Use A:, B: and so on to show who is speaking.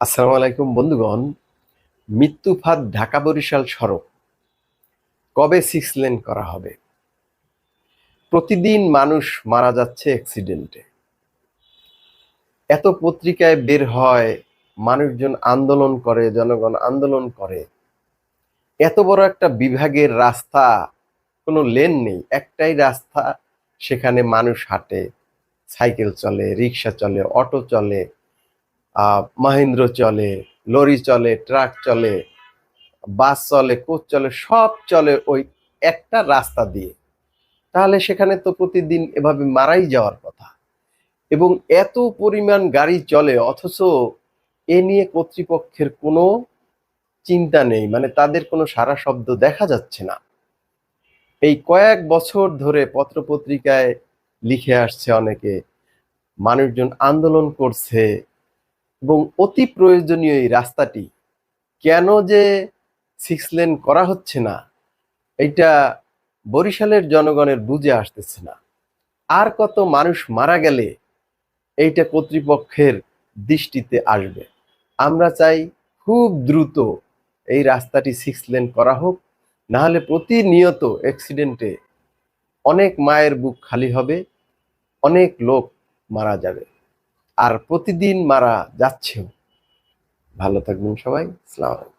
A: আসসালামু আলাইকুম বন্ধুগণ। মৃত্যুফাঁদ ঢাকা বরিশাল সড়ক কবে 6 লেন করা হবে? প্রতিদিন মানুষ মারা যাচ্ছে অ্যাক্সিডেন্টে। এত পত্রিকায় বের হয়, মানুষজন আন্দোলন করে, জনগণ আন্দোলন করে। এত বড় একটা বিভাগের রাস্তা, কোনো লেন নেই, একটাই রাস্তা। সেখানে মানুষ হাঁটে, সাইকেল চলে, রিক্সা চলে, অটো চলে, মাহিন্দ্র চলে, লরি চলে, ট্রাক চলে, বাস চলে, কোচ চলে, সব চলে ওই একটা রাস্তা দিয়ে। তাহলে সেখানে তো প্রতিদিন এভাবে মারাই যাওয়ার কথা। এবং এত পরিমাণ গাড়ি চলে, অথচ এ নিয়ে কর্তৃপক্ষের কোনো চিন্তা নেই, মানে তাদের কোনো সাড়া শব্দ দেখা যাচ্ছে না। এই কয়েক বছর ধরে পত্রপত্রিকায় লিখে আসছে অনেকে, মানুষজন আন্দোলন করছে, এবং অতি প্রয়োজনীয় এই রাস্তাটি কেন যে 6 লেন করা হচ্ছে না, এইটা বরিশালের জনগণের বুঝে আসতেছে না। আর কত মানুষ মারা গেলে এইটা কর্তৃপক্ষের দৃষ্টিতে আসবে। আমরা চাই খুব দ্রুত এই রাস্তাটি 6 লেন করা হোক, না হলে প্রতিনিয়ত অ্যাক্সিডেন্টে অনেক মায়ের বুক খালি হবে, অনেক লোক মারা যাবে, আর প্রতিদিন মারা যাচ্ছেও। ভালো থাকবেন সবাই। আসসালামু আলাইকুম।